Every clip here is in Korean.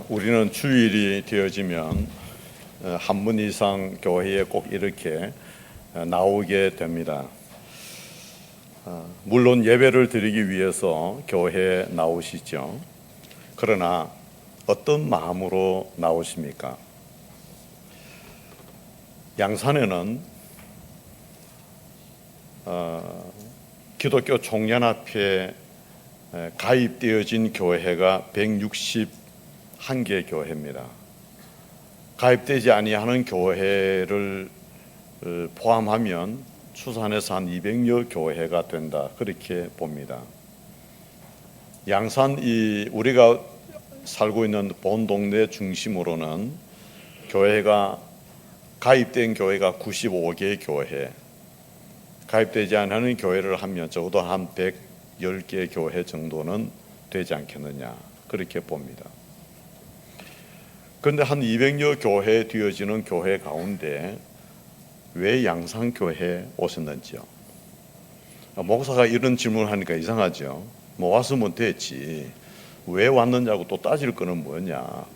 우리는 주일이 되어지면 한 번 이상 교회에 꼭 이렇게 나오게 됩니다. 물론 예배를 드리기 위해서 교회에 나오시죠. 그러나 어떤 마음으로 나오십니까? 양산에는 기독교 총연합회에 가입되어진 교회가 161개 교회입니다. 가입되지 아니하는 교회를 포함하면 추산해서 한 200여 교회가 된다, 그렇게 봅니다. 양산 우리가 살고 있는 본 동네 중심으로는 교회가 가입된 교회가 95개 교회, 가입되지 않는 교회를 하면 적어도 한 110개 교회 정도는 되지 않겠느냐, 그렇게 봅니다. 그런데 한 200여 교회 되어지는 교회 가운데 왜 양산교회에 오셨는지요? 목사가 이런 질문을 하니까 이상하죠. 뭐 왔으면 됐지, 왜 왔느냐고 또 따질 거는 뭐냐.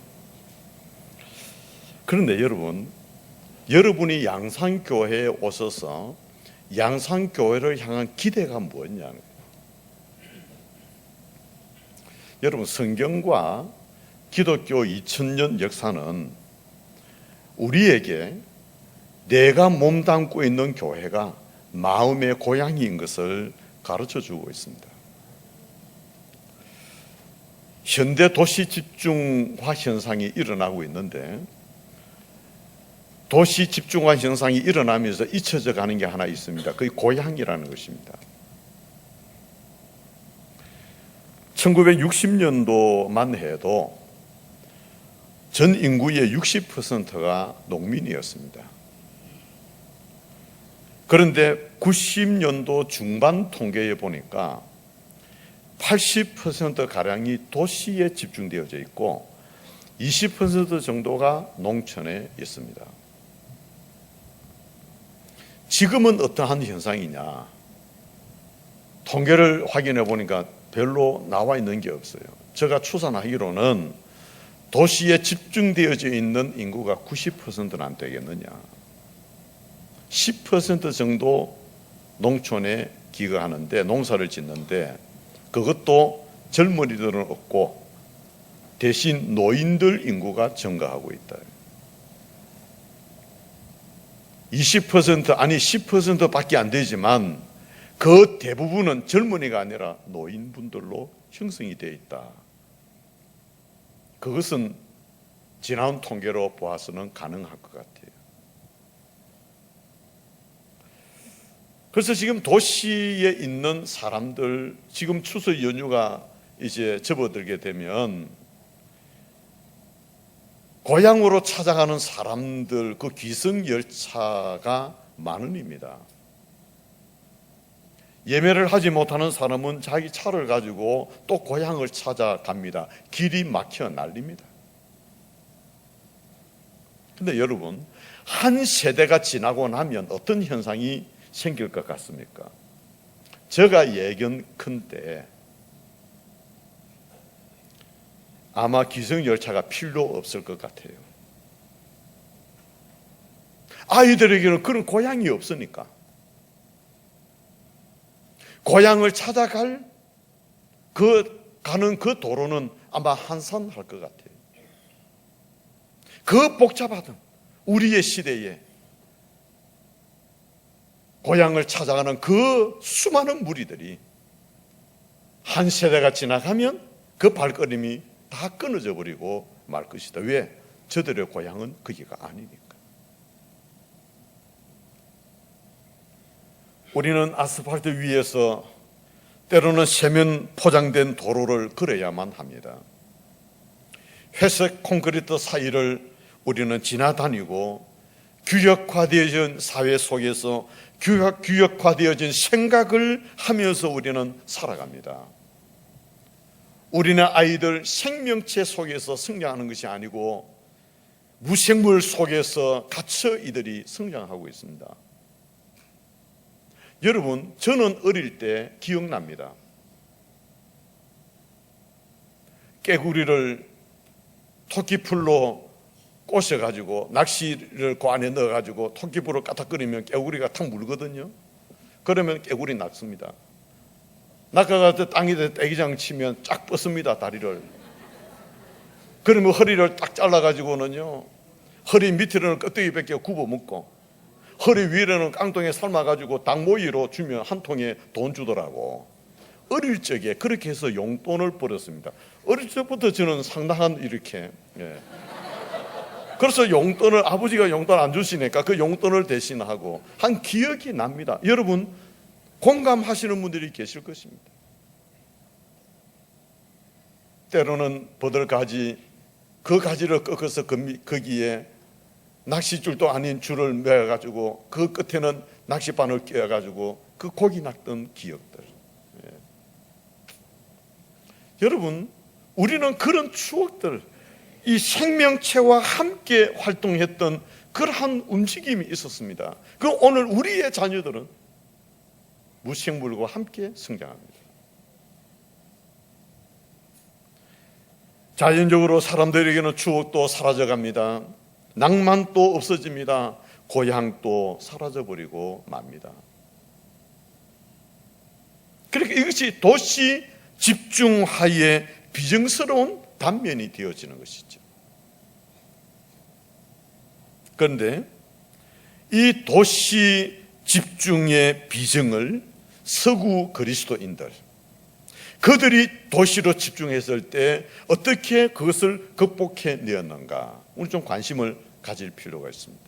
그런데 여러분이 양산교회에 오셔서 양산교회를 향한 기대가 뭐냐는 거예요. 여러분, 성경과 기독교 2000년 역사는 우리에게 내가 몸담고 있는 교회가 마음의 고향인 것을 가르쳐 주고 있습니다. 현대 도시 집중화 현상이 일어나고 있는데, 도시 집중화 현상이 일어나면서 잊혀져 가는 게 하나 있습니다. 그게 고향이라는 것입니다. 1960년도만 해도 전 인구의 60%가 농민이었습니다. 그런데 90년도 중반 통계에 보니까 80%가량이 도시에 집중되어져 있고 20% 정도가 농촌에 있습니다. 지금은 어떠한 현상이냐? 통계를 확인해 보니까 별로 나와 있는 게 없어요. 제가 추산하기로는 도시에 집중되어져 있는 인구가 90%는 안 되겠느냐, 10% 정도 농촌에 기거하는데, 농사를 짓는데 그것도 젊은이들은 없고 대신 노인들 인구가 증가하고 있다. 20% 아니 10%밖에 안 되지만 그 대부분은 젊은이가 아니라 노인분들로 형성이 되어 있다. 그것은 지나온 통계로 보아서는 가능할 것 같아요. 그래서 지금 도시에 있는 사람들, 지금 추석 연휴가 이제 접어들게 되면 고향으로 찾아가는 사람들, 그 기승열차가 만원입니다. 예매를 하지 못하는 사람은 자기 차를 가지고 또 고향을 찾아갑니다. 길이 막혀 난립니다. 그런데 여러분, 한 세대가 지나고 나면 어떤 현상이 생길 것 같습니까? 제가 예견컨대 아마 기승열차가 필요 없을 것 같아요. 아이들에게는 그런 고향이 없으니까 고향을 찾아갈 가는 그 도로는 아마 한산할 것 같아요. 그 복잡하던 우리의 시대에 고향을 찾아가는 그 수많은 무리들이 한 세대가 지나가면 그 발걸음이 다 끊어져 버리고 말 것이다. 왜? 저들의 고향은 거기가 아니니까. 우리는 아스팔트 위에서 때로는 세면 포장된 도로를 걸어야만 합니다. 회색 콘크리트 사이를 우리는 지나다니고 규격화되어진 사회 속에서 규격화되어진 생각을 하면서 우리는 살아갑니다. 우리는 아이들 생명체 속에서 성장하는 것이 아니고 무생물 속에서 갇혀 이들이 성장하고 있습니다. 여러분, 저는 어릴 때 기억납니다. 깨구리를 토끼풀로 꼬셔가지고 낚시를 그 안에 넣어가지고 토끼풀을 까딱거리면 깨구리가 탁 물거든요. 그러면 깨구리 낚습니다. 낚아갈 때 땅에 떼기장 치면 쫙 뻗습니다, 다리를. 그러면 허리를 딱 잘라가지고는요, 허리 밑으로는 껍데기 벗겨 굽어 먹고 허리 위로는 깡통에 삶아가지고 닭모이로 주면 한 통에 돈 주더라고. 어릴 적에 그렇게 해서 용돈을 벌었습니다. 어릴 적부터 저는 상당한 이렇게 그래서 용돈을, 아버지가 용돈 안 주시니까 그 용돈을 대신하고 한 기억이 납니다. 여러분 공감하시는 분들이 계실 것입니다. 때로는 버들가지, 그 가지를 꺾어서 거기에 낚싯줄도 아닌 줄을 매어가지고 그 끝에는 낚싯바늘 끼워가지고 그 고기 낚던 기억들. 여러분, 우리는 그런 추억들, 이 생명체와 함께 활동했던 그러한 움직임이 있었습니다. 그 오늘 우리의 자녀들은 무생물과 함께 성장합니다. 자연적으로 사람들에게는 추억도 사라져갑니다. 낭만도 없어집니다. 고향도 사라져버리고 맙니다. 그러니까 이것이 도시 집중화의 비정스러운 단면이 되어지는 것이죠. 그런데 이 도시 집중의 비정을 서구 그리스도인들, 그들이 도시로 집중했을 때 어떻게 그것을 극복해 내었는가, 오늘 좀 관심을 가질 필요가 있습니다.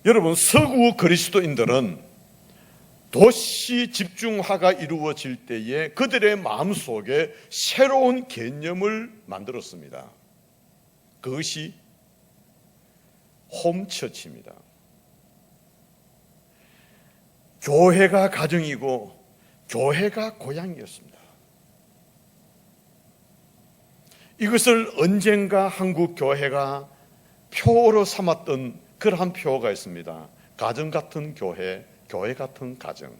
여러분, 서구 그리스도인들은 도시 집중화가 이루어질 때에 그들의 마음속에 새로운 개념을 만들었습니다. 그것이 홈처치입니다. 교회가 가정이고 교회가 고향이었습니다. 이것을 언젠가 한국 교회가 표어로 삼았던 그러한 표어가 있습니다. 가정 같은 교회, 교회 같은 가정.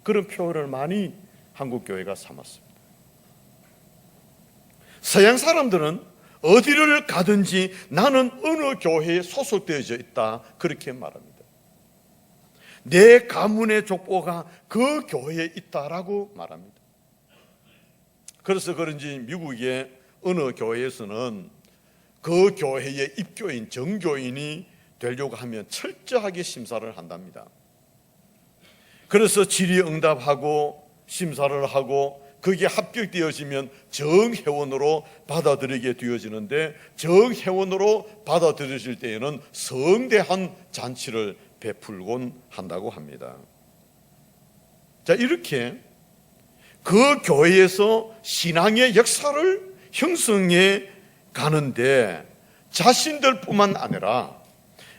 그런 표어를 많이 한국 교회가 삼았습니다. 서양 사람들은 어디를 가든지 나는 어느 교회에 소속되어져 있다, 그렇게 말합니다. 내 가문의 족보가 그 교회에 있다라고 말합니다. 그래서 그런지 미국의 어느 교회에서는 그 교회의 입교인, 정교인이 되려고 하면 철저하게 심사를 한답니다. 그래서 질의응답하고 심사를 하고 그게 합격되어지면 정회원으로 받아들이게 되어지는데, 정회원으로 받아들여질 때에는 성대한 잔치를 베풀곤 한다고 합니다. 자, 이렇게 그 교회에서 신앙의 역사를 형성해 가는데 자신들뿐만 아니라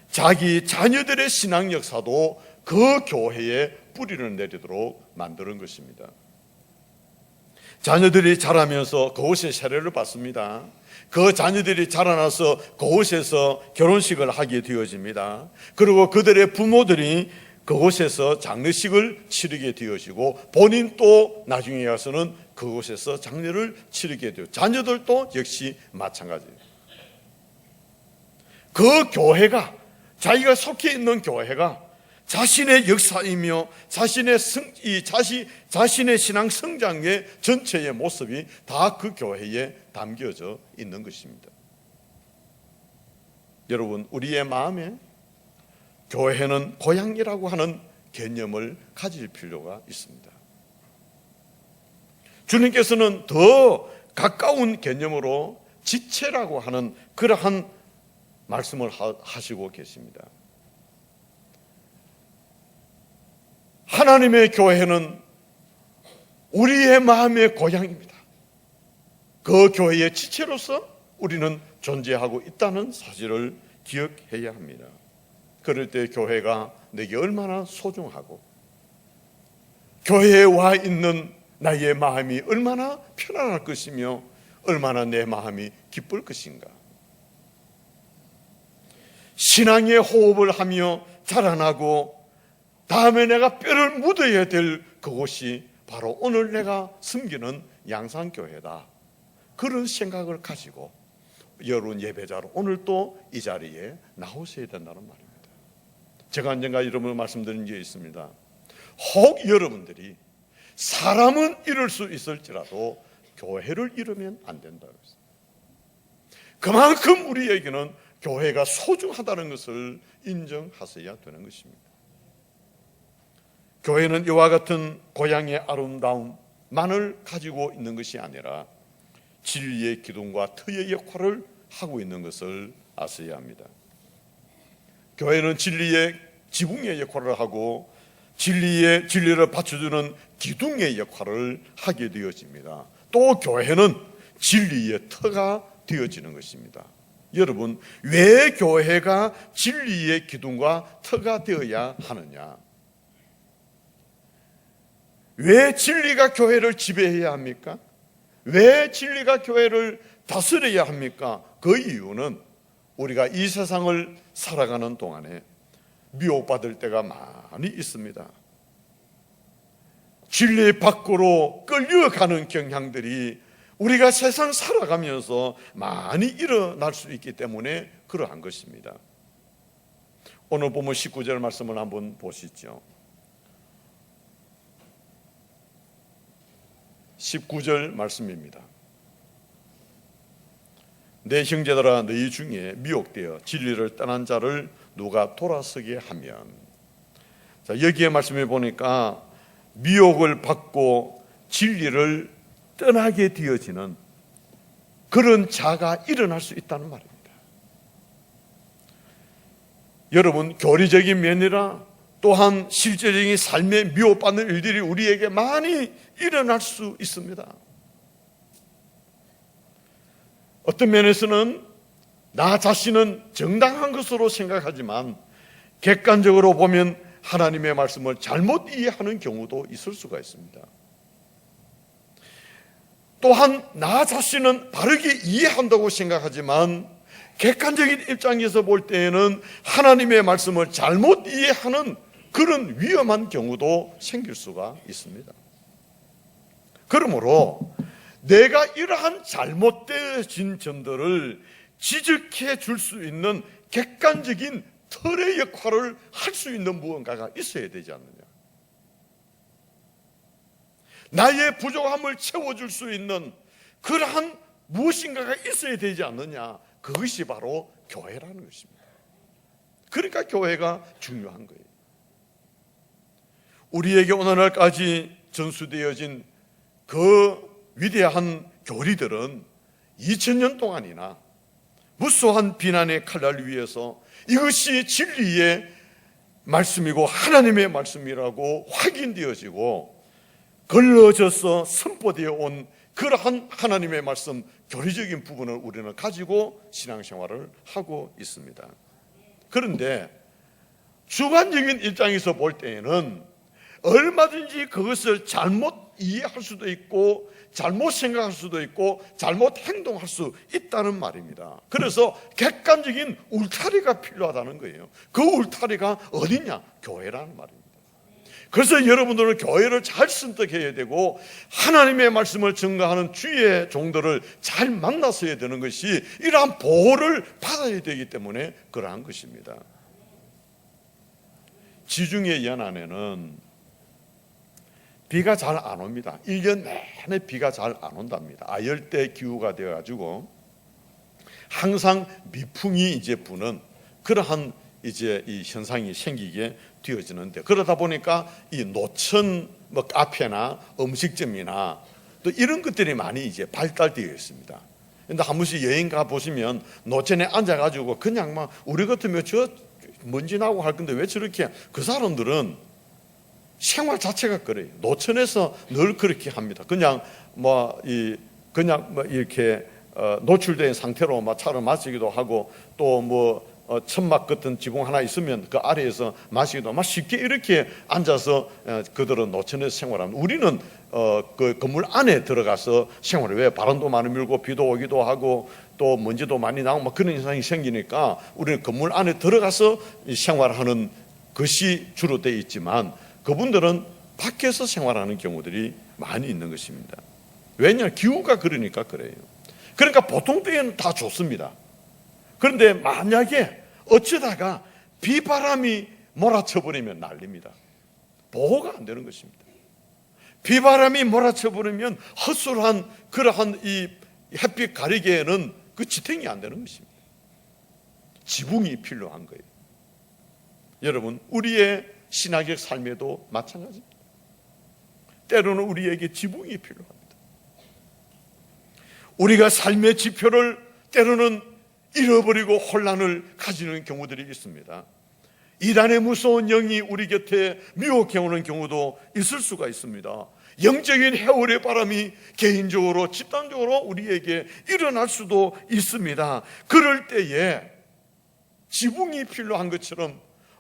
자기 자녀들의 신앙 역사도 그 교회에 뿌리를 내리도록 만드는 것입니다. 자녀들이 자라면서 그곳에 세례를 받습니다. 그 자녀들이 자라나서 그곳에서 결혼식을 하게 되어집니다. 그리고 그들의 부모들이 그곳에서 장례식을 치르게 되어지고 본인 또 나중에 가서는 그곳에서 장례를 치르게 되어, 자녀들도 역시 마찬가지예요. 그 교회가, 자기가 속해 있는 교회가 자신의 역사이며 자신의 자신의 신앙 성장의 전체의 모습이 다 그 교회에 담겨져 있는 것입니다. 여러분, 우리의 마음에 교회는 고향이라고 하는 개념을 가질 필요가 있습니다. 주님께서는 더 가까운 개념으로 지체라고 하는 그러한 말씀을 하시고 계십니다. 하나님의 교회는 우리의 마음의 고향입니다. 그 교회의 지체로서 우리는 존재하고 있다는 사실을 기억해야 합니다. 그럴 때 교회가 내게 얼마나 소중하고 교회에 와 있는 나의 마음이 얼마나 편안할 것이며 얼마나 내 마음이 기쁠 것인가. 신앙의 호흡을 하며 자라나고 다음에 내가 뼈를 묻어야 될 그곳이 바로 오늘 내가 섬기는 양산교회다. 그런 생각을 가지고 여러분 예배자로 오늘 또 이 자리에 나오셔야 된다는 말입니다. 제가 언젠가 여러분을 말씀드린 적이 있습니다. 혹 여러분들이 사람은 잃을 수 있을지라도 교회를 잃으면 안 된다고 했어요. 그만큼 우리에게는 교회가 소중하다는 것을 인정하셔야 되는 것입니다. 교회는 이와 같은 고향의 아름다움만을 가지고 있는 것이 아니라 진리의 기둥과 터의 역할을 하고 있는 것을 아셔야 합니다. 교회는 진리의 지붕의 역할을 하고 진리를 받쳐주는 기둥의 역할을 하게 되어집니다. 또 교회는 진리의 터가 되어지는 것입니다. 여러분, 왜 교회가 진리의 기둥과 터가 되어야 하느냐? 왜 진리가 교회를 지배해야 합니까? 왜 진리가 교회를 다스려야 합니까? 그 이유는 우리가 이 세상을 살아가는 동안에 미혹받을 때가 많이 있습니다. 진리 밖으로 끌려가는 경향들이 우리가 세상 살아가면서 많이 일어날 수 있기 때문에 그러한 것입니다. 오늘 보면 19절 말씀을 한번 보시죠. 19절 말씀입니다. 내 형제들아, 너희 중에 미혹되어 진리를 떠난 자를 누가 돌아서게 하면. 자, 여기에 말씀해 보니까 미혹을 받고 진리를 떠나게 되어지는 그런 자가 일어날 수 있다는 말입니다. 여러분, 교리적인 면이라 또한 실제적인 삶에 미혹받는 일들이 우리에게 많이 일어날 수 있습니다. 어떤 면에서는 나 자신은 정당한 것으로 생각하지만 객관적으로 보면 하나님의 말씀을 잘못 이해하는 경우도 있을 수가 있습니다. 또한 나 자신은 바르게 이해한다고 생각하지만 객관적인 입장에서 볼 때에는 하나님의 말씀을 잘못 이해하는 그런 위험한 경우도 생길 수가 있습니다. 그러므로 내가 이러한 잘못되어진 점들을 지적해 줄 수 있는 객관적인 틀의 역할을 할 수 있는 무언가가 있어야 되지 않느냐. 나의 부족함을 채워줄 수 있는 그러한 무엇인가가 있어야 되지 않느냐. 그것이 바로 교회라는 것입니다. 그러니까 교회가 중요한 거예요. 우리에게 오늘날까지 전수되어진 그 위대한 교리들은 2000년 동안이나 무수한 비난의 칼날 위에서 이것이 진리의 말씀이고 하나님의 말씀이라고 확인되어지고 걸러져서 선포되어 온 그러한 하나님의 말씀 교리적인 부분을 우리는 가지고 신앙생활을 하고 있습니다. 그런데 주관적인 입장에서 볼 때에는 얼마든지 그것을 잘못 이해할 수도 있고 잘못 생각할 수도 있고 잘못 행동할 수 있다는 말입니다. 그래서 객관적인 울타리가 필요하다는 거예요. 그 울타리가 어디냐? 교회라는 말입니다. 그래서 여러분들은 교회를 잘 선택해야 되고 하나님의 말씀을 증거하는 주의 종들을 잘 만나서야 되는 것이 이러한 보호를 받아야 되기 때문에 그러한 것입니다. 지중해 연안에는 비가 잘 안 옵니다. 1년 내내 비가 잘 안 온답니다. 아열대 기후가 되어가지고 항상 미풍이 이제 부는 그러한 이제 이 현상이 생기게 되어지는데, 그러다 보니까 이 노천 뭐 카페나 음식점이나 또 이런 것들이 많이 이제 발달되어 있습니다. 근데 한 번씩 여행 가 보시면 노천에 앉아가지고 그냥 막 우리 같으면 저 먼지 나고 할 건데 왜 저렇게, 그 사람들은 생활 자체가 그래요. 노천에서 늘 그렇게 합니다. 그냥 이렇게 노출된 상태로 막 차를 마시기도 하고 또 천막 같은 지붕 하나 있으면 그 아래에서 마시기도 막 쉽게 이렇게 앉아서 그들은 노천에서 생활합니다. 우리는 그 건물 안에 들어가서 생활을, 왜 바람도 많이 밀고 비도 오기도 하고 또 먼지도 많이 나고 막 그런 현상이 생기니까 우리는 건물 안에 들어가서 생활하는 것이 주로 되어 있지만 그분들은 밖에서 생활하는 경우들이 많이 있는 것입니다. 왜냐? 기후가 그러니까 그래요. 그러니까 보통 때에는 다 좋습니다. 그런데 만약에 어쩌다가 비바람이 몰아쳐버리면 난립니다. 보호가 안 되는 것입니다. 비바람이 몰아쳐버리면 헛술한 그러한 이 햇빛 가리개에는 그 지탱이 안 되는 것입니다. 지붕이 필요한 거예요. 여러분, 우리의 신학의 삶에도 마찬가지입니다. 때로는 우리에게 지붕이 필요합니다. 우리가 삶의 지표를 때로는 잃어버리고 혼란을 가지는 경우들이 있습니다. 이단의 무서운 영이 우리 곁에 미혹해오는 경우도 있을 수가 있습니다. 영적인 해월의 바람이 개인적으로 집단적으로 우리에게 일어날 수도 있습니다. 그럴 때에 지붕이 필요한 것처럼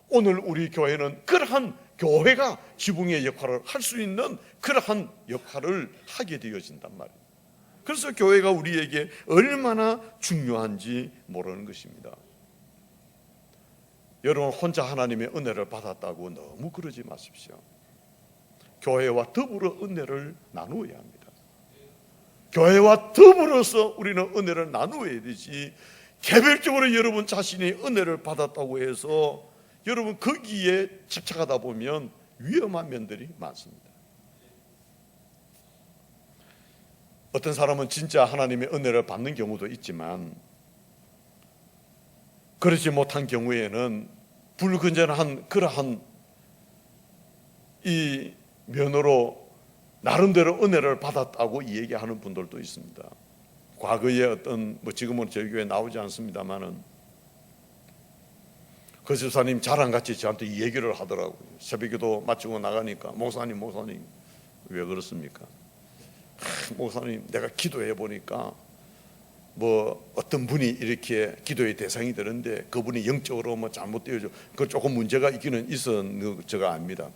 오늘 우리 교회는 그러한 교회가 지붕의 역할을 할 수 있는 그러한 역할을 하게 되어진단 말이에요. 그래서 교회가 우리에게 얼마나 중요한지 모르는 것입니다. 여러분, 혼자 하나님의 은혜를 받았다고 너무 그러지 마십시오. 교회와 더불어 은혜를 나누어야 합니다. 교회와 더불어서 우리는 은혜를 나누어야 되지, 개별적으로 여러분 자신이 은혜를 받았다고 해서 여러분 거기에 집착하다 보면 위험한 면들이 많습니다. 어떤 사람은 진짜 하나님의 은혜를 받는 경우도 있지만 그렇지 못한 경우에는 불건전한 그러한 이 면으로 나름대로 은혜를 받았다고 얘기하는 분들도 있습니다. 과거에 어떤 지금은 저희 교회 나오지 않습니다만은 그 집사님 자랑같이 저한테 이 얘기를 하더라고요. 새벽기도 마치고 나가니까 목사님 왜 그렇습니까? 목사님, 내가 기도해 보니까 어떤 분이 이렇게 기도의 대상이 되는데 그분이 영적으로 잘못되어져 그 조금 문제가 있기는 있었는 제가 압니다.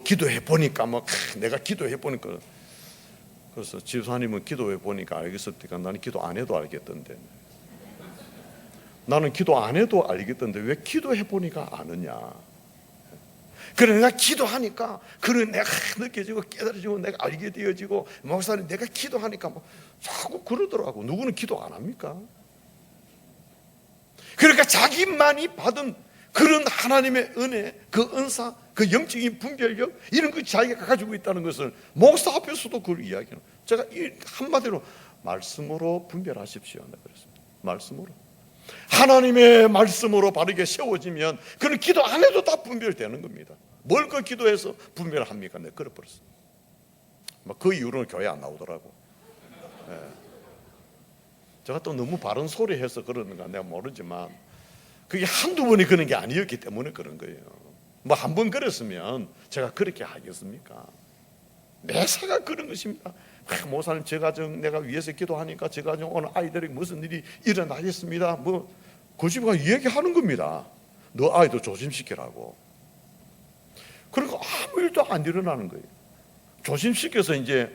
기도해 보니까 내가 기도해 보니까. 그래서 집사님은 기도해 보니까 알겠습니까? 나는 기도 안 해도 알겠던데. 나는 기도 안 해도 알겠던데 왜 기도해 보니까 아느냐? 그래, 내가 기도하니까 그래 내가 느껴지고 깨달아지고 내가 알게 되어지고 목사님 내가 기도하니까 자꾸 그러더라고. 누구는 기도 안 합니까? 그러니까 자기만이 받은 그런 하나님의 은혜, 그 은사, 그 영적인 분별력 이런 거 자기가 가지고 있다는 것을 목사 앞에서도 그걸 이야기해요. 제가 한마디로 말씀으로 분별하십시오. 그랬습니다. 말씀으로. 하나님의 말씀으로 바르게 세워지면 그는 기도 안 해도 다 분별되는 겁니다. 뭘 그 기도해서 분별합니까? 내가 그래버렸어요. 그 이후로는 교회 안 나오더라고. 네. 제가 또 너무 바른 소리 해서 그러는가 내가 모르지만 그게 한두 번이 그런 게 아니었기 때문에 그런 거예요. 한 번 그랬으면 제가 그렇게 하겠습니까? 매사가 그런 것입니다. 목사님, 제 가정 내가 위해서 기도하니까 제 가정 오늘 아이들이 무슨 일이 일어나겠습니다. 그 집가 얘기하는 겁니다. 너 아이도 조심시키라고. 그러니까 아무 일도 안 일어나는 거예요. 조심시켜서 이제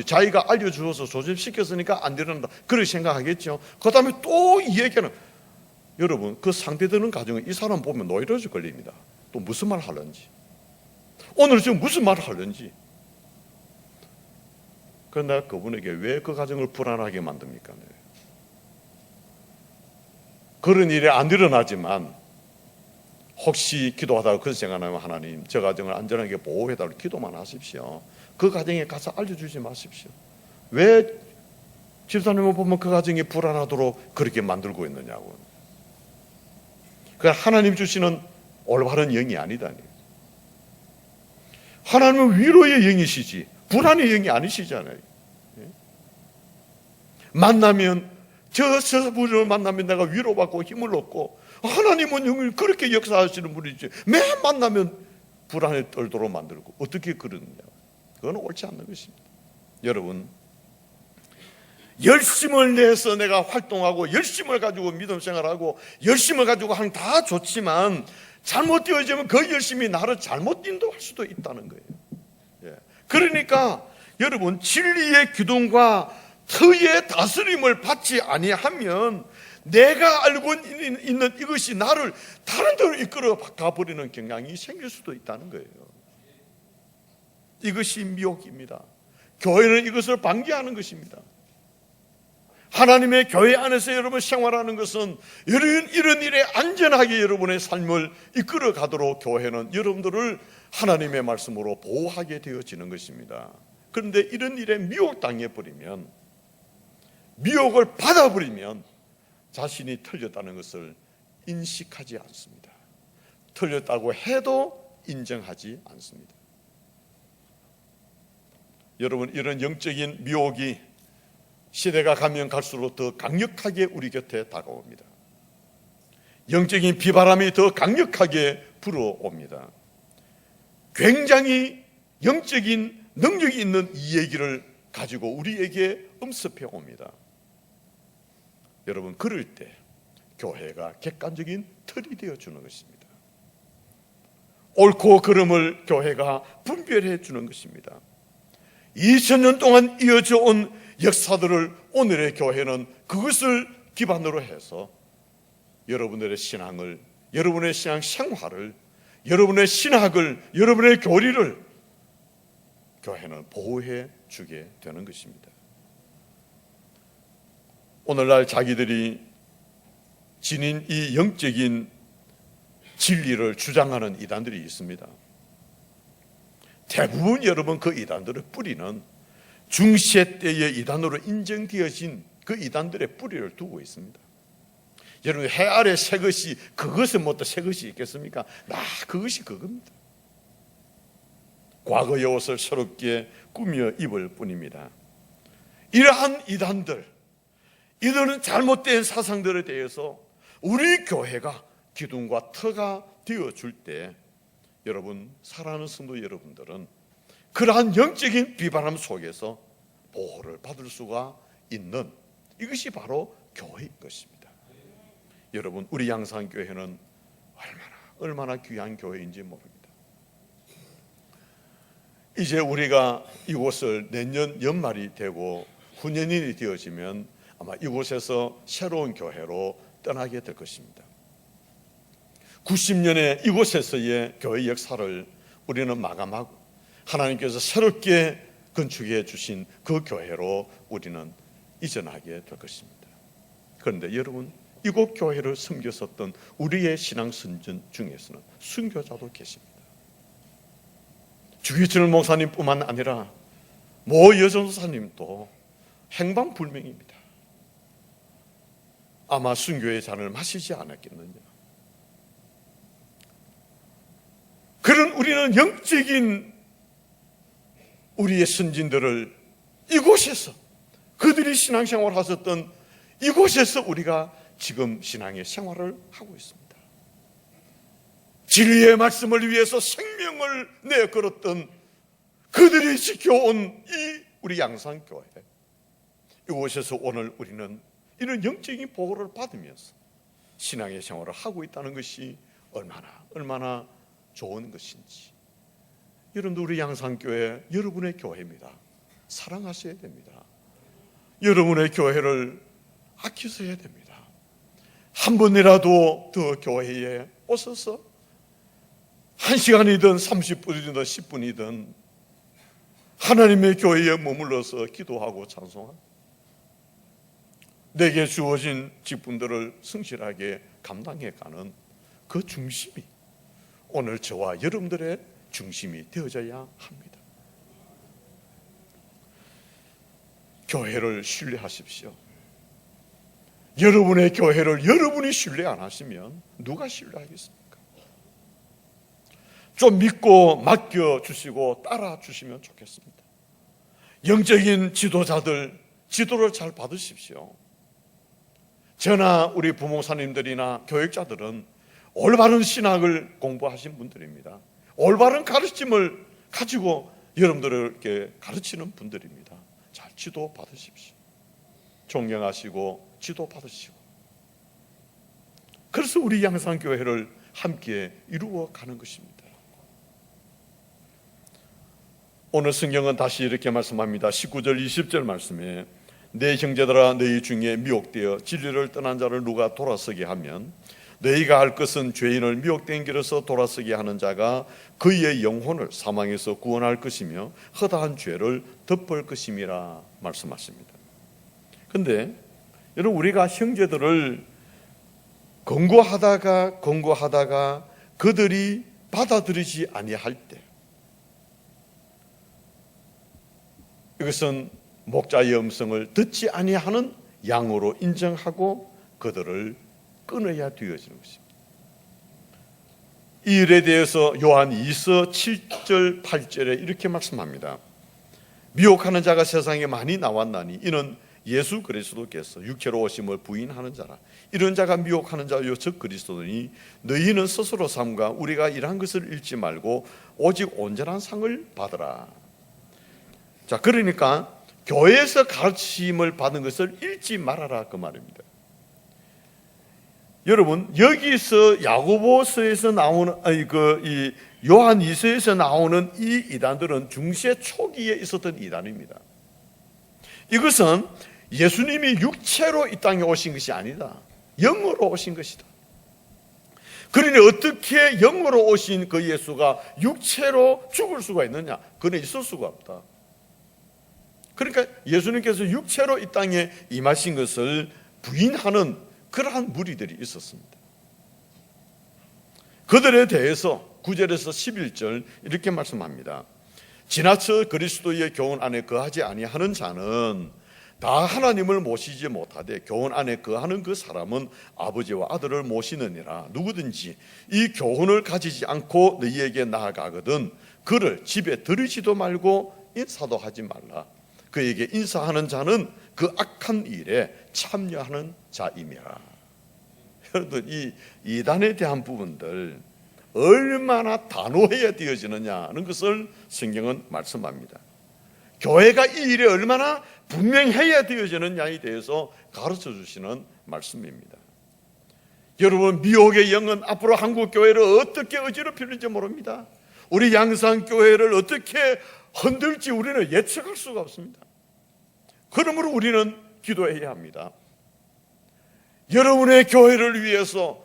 자기가 알려주어서 조심시켰으니까 안 일어난다 그렇게 생각하겠죠. 그 다음에 또 이 얘기는 여러분 그 상대되는 가정은 이 사람 보면 노이로제 걸립니다. 또 무슨 말 하는지 오늘 지금 무슨 말을 하는지. 그런데 내가 그분에게 왜 그 가정을 불안하게 만듭니까? 그런 일이 안 일어나지만 혹시 기도하다가 그런 생각나면 하나님 저 가정을 안전하게 보호해달라고 기도만 하십시오. 그 가정에 가서 알려주지 마십시오. 왜 집사님을 보면 그 가정이 불안하도록 그렇게 만들고 있느냐고. 그 하나님 주시는 올바른 영이 아니다니. 하나님은 위로의 영이시지 불안의 영이 아니시잖아요. 만나면 저 분을 만나면 내가 위로받고 힘을 얻고 하나님은 영을 그렇게 역사하시는 분이지 매 만나면 불안에 떨도록 만들고 어떻게 그러느냐. 그건 옳지 않는 것입니다. 여러분 열심을 내서 내가 활동하고 열심을 가지고 믿음 생활하고 열심을 가지고 하는 다 좋지만 잘못되어지면 그 열심이 나를 잘못 인도할 수도 있다는 거예요. 그러니까 여러분 진리의 기둥과 터의 다스림을 받지 아니하면 내가 알고 있는 이것이 나를 다른 데로 이끌어 가버리는 경향이 생길 수도 있다는 거예요. 이것이 미혹입니다. 교회는 이것을 방지하는 것입니다. 하나님의 교회 안에서 여러분 생활하는 것은 이런 일에 안전하게 여러분의 삶을 이끌어 가도록 교회는 여러분들을 하나님의 말씀으로 보호하게 되어지는 것입니다. 그런데 이런 일에 미혹당해 버리면, 미혹을 받아버리면 자신이 틀렸다는 것을 인식하지 않습니다. 틀렸다고 해도 인정하지 않습니다. 여러분, 이런 영적인 미혹이 시대가 가면 갈수록 더 강력하게 우리 곁에 다가옵니다. 영적인 비바람이 더 강력하게 불어옵니다. 굉장히 영적인 능력이 있는 이 얘기를 가지고 우리에게 엄습해 옵니다. 여러분, 그럴 때 교회가 객관적인 틀이 되어주는 것입니다. 옳고 그름을 교회가 분별해 주는 것입니다. 2000년 동안 이어져 온 역사들을 오늘의 교회는 그것을 기반으로 해서 여러분들의 신앙을, 여러분의 신앙 생활을, 여러분의 신학을, 여러분의 교리를 교회는 보호해 주게 되는 것입니다. 오늘날 자기들이 지닌 이 영적인 진리를 주장하는 이단들이 있습니다. 대부분 여러분 그 이단들의 뿌리는 중세 때의 이단으로 인정되어진 그 이단들의 뿌리를 두고 있습니다. 여러분, 해 아래 새 것이, 그것은 뭐 또 새 것이 있겠습니까? 그것이 그겁니다. 과거의 옷을 새롭게 꾸며 입을 뿐입니다. 이러한 이단들, 이들은 잘못된 사상들에 대해서 우리 교회가 기둥과 터가 되어줄 때, 여러분, 사랑하는 성도 여러분들은 그러한 영적인 비바람 속에서 보호를 받을 수가 있는, 이것이 바로 교회인 것입니다. 여러분, 우리 양산교회는 얼마나 귀한 교회인지 모릅니다. 이제 우리가 이곳을 내년 연말이 되고 후년이 되어지면 아마 이곳에서 새로운 교회로 떠나게 될 것입니다. 90년에 이곳에서의 교회 역사를 우리는 마감하고 하나님께서 새롭게 건축해 주신 그 교회로 우리는 이전하게 될 것입니다. 그런데 여러분, 이곳 교회를 섬겼었던 우리의 신앙 선진 중에서는 순교자도 계십니다. 주기철 목사님뿐만 아니라 모 여전도사님도 행방불명입니다. 아마 순교의 잔을 마시지 않았겠느냐. 그런 우리는 영적인 우리의 선진들을 이곳에서, 그들이 신앙생활을 하셨던 이곳에서 우리가 지금 신앙의 생활을 하고 있습니다. 진리의 말씀을 위해서 생명을 내걸었던 그들이 지켜온 이 우리 양산교회, 이곳에서 오늘 우리는 이런 영적인 보호를 받으면서 신앙의 생활을 하고 있다는 것이 얼마나 좋은 것인지. 여러분들, 우리 양산교회 여러분의 교회입니다. 사랑하셔야 됩니다. 여러분의 교회를 아끼셔야 됩니다. 한 번이라도 더 교회에 오셔서 1시간이든 30분이든 10분이든 하나님의 교회에 머물러서 기도하고 찬송하고 내게 주어진 직분들을 성실하게 감당해가는 그 중심이 오늘 저와 여러분들의 중심이 되어져야 합니다. 교회를 신뢰하십시오. 여러분의 교회를 여러분이 신뢰 안 하시면 누가 신뢰하겠습니까? 좀 믿고 맡겨주시고 따라주시면 좋겠습니다. 영적인 지도자들 지도를 잘 받으십시오. 저나 우리 부목사님들이나 교육자들은 올바른 신학을 공부하신 분들입니다. 올바른 가르침을 가지고 여러분들을 이렇게 가르치는 분들입니다. 잘 지도 받으십시오. 존경하시고 지도 받으시고. 그래서 우리 양산교회를 함께 이루어 가는 것입니다. 오늘 성경은 다시 이렇게 말씀합니다. 19절 20절 말씀에 내 형제들아, 너희 중에 미혹되어 진리를 떠난 자를 누가 돌아서게 하면 너희가 할 것은 죄인을 미혹된 길에서 돌아서게 하는 자가 그의 영혼을 사망에서 구원할 것이며 허다한 죄를 덮을 것임이라 말씀하십니다. 그런데 여러분, 우리가 형제들을 권고하다가 그들이 받아들이지 아니할 때, 이것은 목자의 음성을 듣지 아니하는 양으로 인정하고 그들을 끊어야 되어지는 것입니다. 이 일에 대해서 요한 2서 7절 8절에 이렇게 말씀합니다. 미혹하는 자가 세상에 많이 나왔나니 이는 예수 그리스도께서 육체로 오심을 부인하는 자라. 이런 자가 미혹하는 자요 즉 그리스도니 너희는 스스로 삼가 우리가 이러한 것을 잃지 말고 오직 온전한 상을 받으라. 자, 그러니까 교회에서 가르침을 받은 것을 잃지 말아라, 그 말입니다. 여러분, 여기서 야고보서에서 나오는 이 요한 2서에서 나오는 이 이단들은 중세 초기에 있었던 이단입니다. 이것은 예수님이 육체로 이 땅에 오신 것이 아니다. 영으로 오신 것이다. 그러니 어떻게 영으로 오신 그 예수가 육체로 죽을 수가 있느냐? 그는 있을 수가 없다. 그러니까 예수님께서 육체로 이 땅에 임하신 것을 부인하는 그러한 무리들이 있었습니다. 그들에 대해서 9절에서 11절 이렇게 말씀합니다. 지나쳐 그리스도의 교훈 안에 거하지 아니하는 자는 다 하나님을 모시지 못하되 교훈 안에 거하는 그 사람은 아버지와 아들을 모시느니라. 누구든지 이 교훈을 가지지 않고 너희에게 나아가거든 그를 집에 들이지도 말고 인사도 하지 말라. 그에게 인사하는 자는 그 악한 일에 참여하는 자임이라. 여러분, 이 이단에 대한 부분들 얼마나 단호해야 되어지느냐는 것을 성경은 말씀합니다. 교회가 이 일에 얼마나 분명해야 되어지느냐에 대해서 가르쳐 주시는 말씀입니다. 여러분, 미혹의 영은 앞으로 한국 교회를 어떻게 어지럽히는지 모릅니다. 우리 양산교회를 어떻게 흔들지 우리는 예측할 수가 없습니다. 그러므로 우리는 기도해야 합니다. 여러분의 교회를 위해서,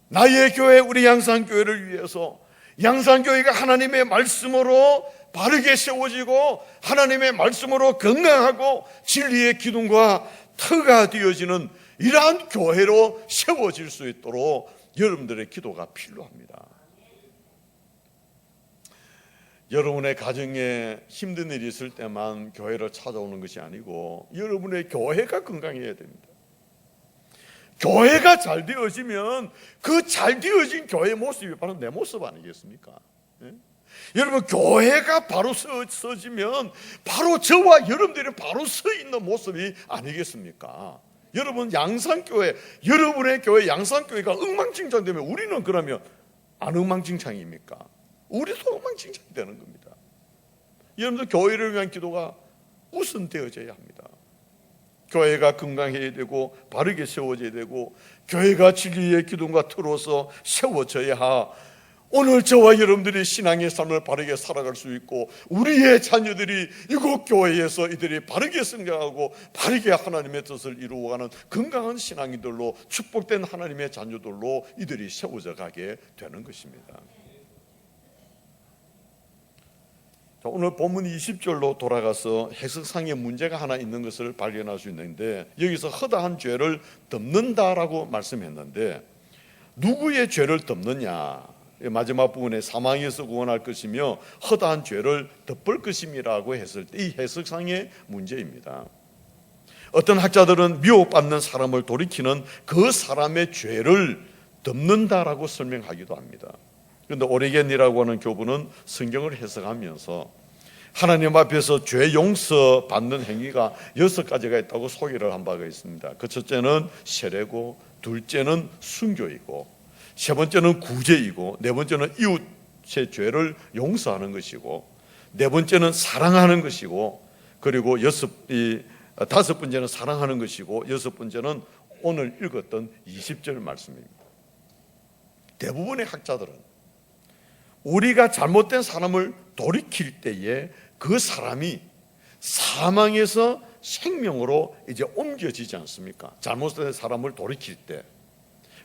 나의 교회, 우리 양산교회를 위해서, 양산교회가 하나님의 말씀으로 바르게 세워지고 하나님의 말씀으로 건강하고 진리의 기둥과 터가 되어지는 이러한 교회로 세워질 수 있도록 여러분들의 기도가 필요합니다. 여러분의 가정에 힘든 일이 있을 때만 교회를 찾아오는 것이 아니고 여러분의 교회가 건강해야 됩니다. 교회가 잘 되어지면 그 잘 되어진 교회의 모습이 바로 내 모습 아니겠습니까? 네? 여러분, 교회가 바로 서지면 바로 저와 여러분들이 바로 서 있는 모습이 아니겠습니까? 여러분, 양산교회, 여러분의 교회 양산교회가 엉망진창되면 우리는 그러면 안 엉망진창입니까? 우리도 엉망진창이 되는 겁니다. 여러분들, 교회를 위한 기도가 우선되어져야 합니다. 교회가 건강해야 되고 바르게 세워져야 되고 교회가 진리의 기둥과 틀어서 세워져야 하. 오늘 저와 여러분들이 신앙의 삶을 바르게 살아갈 수 있고 우리의 자녀들이 이곳 교회에서 이들이 바르게 성장하고 바르게 하나님의 뜻을 이루어가는 건강한 신앙인들로 축복된 하나님의 자녀들로 이들이 세워져 가게 되는 것입니다. 자, 오늘 본문 20절로 돌아가서 해석상의 문제가 하나 있는 것을 발견할 수 있는데, 여기서 허다한 죄를 덮는다라고 말씀했는데 누구의 죄를 덮느냐? 마지막 부분에 사망에서 구원할 것이며 허다한 죄를 덮을 것임이라고 했을 때 이 해석상의 문제입니다. 어떤 학자들은 미혹받는 사람을 돌이키는 그 사람의 죄를 덮는다라고 설명하기도 합니다. 그런데 오리겐이라고 하는 교부는 성경을 해석하면서 하나님 앞에서 죄 용서 받는 행위가 6가지가 있다고 소개를 한 바가 있습니다. 그 첫째는 세례고, 둘째는 순교이고, 세 번째는 구제이고, 네 번째는 이웃의 죄를 용서하는 것이고, 네 번째는 사랑하는 것이고, 그리고 다섯 번째는 사랑하는 것이고, 여섯 번째는 오늘 읽었던 20절 말씀입니다. 대부분의 학자들은 우리가 잘못된 사람을 돌이킬 때에 그 사람이 사망에서 생명으로 이제 옮겨지지 않습니까? 잘못된 사람을 돌이킬 때.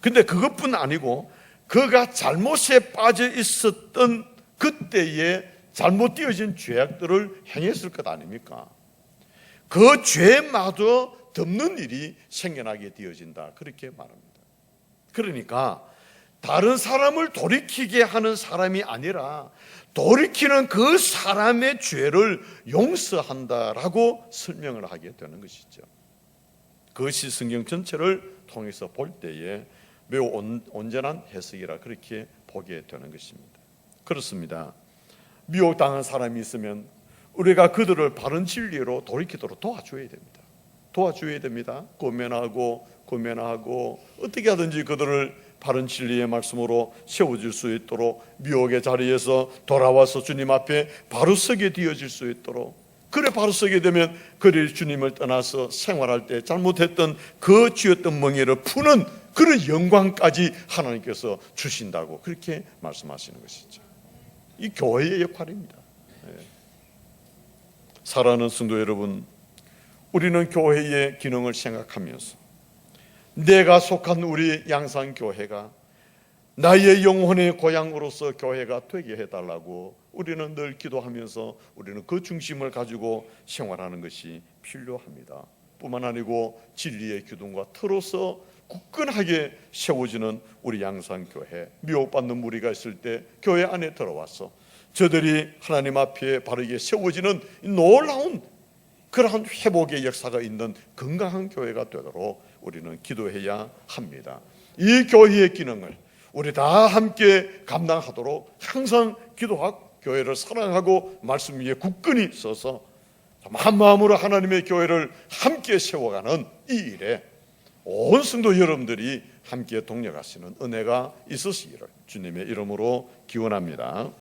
근데 그것뿐 아니고 그가 잘못에 빠져 있었던 그때에 잘못 띄어진 죄악들을 행했을 것 아닙니까? 그 죄마저 덮는 일이 생겨나게 되어진다, 그렇게 말합니다. 그러니까 다른 사람을 돌이키게 하는 사람이 아니라 돌이키는 그 사람의 죄를 용서한다라고 설명을 하게 되는 것이죠. 그것이 성경 전체를 통해서 볼 때에 매우 온전한 해석이라 그렇게 보게 되는 것입니다. 그렇습니다. 미혹당한 사람이 있으면 우리가 그들을 바른 진리로 돌이키도록 도와줘야 됩니다. 도와줘야 됩니다. 고면하고 어떻게 하든지 그들을 바른 진리의 말씀으로 세워질 수 있도록, 미혹의 자리에서 돌아와서 주님 앞에 바로 서게 되어질 수 있도록, 그래 바로 서게 되면 그를 주님을 떠나서 생활할 때 잘못했던 그 쥐었던 멍에를 푸는 그런 영광까지 하나님께서 주신다고 그렇게 말씀하시는 것이죠. 이 교회의 역할입니다. 사랑하는 성도 여러분, 우리는 교회의 기능을 생각하면서 내가 속한 우리 양산교회가 나의 영혼의 고향으로서 교회가 되게 해달라고 우리는 늘 기도하면서 우리는 그 중심을 가지고 생활하는 것이 필요합니다. 뿐만 아니고 진리의 기둥과 틀어서 굳건하게 세워지는 우리 양산교회, 미혹받는 무리가 있을 때 교회 안에 들어와서 저들이 하나님 앞에 바르게 세워지는 놀라운 그러한 회복의 역사가 있는 건강한 교회가 되도록 우리는 기도해야 합니다. 이 교회의 기능을 우리 다 함께 감당하도록 항상 기도하고 교회를 사랑하고 말씀 위에 굳건히 서서 한 마음으로 하나님의 교회를 함께 세워가는 이 일에 온 성도 여러분들이 함께 동력하시는 은혜가 있으시기를 주님의 이름으로 기원합니다.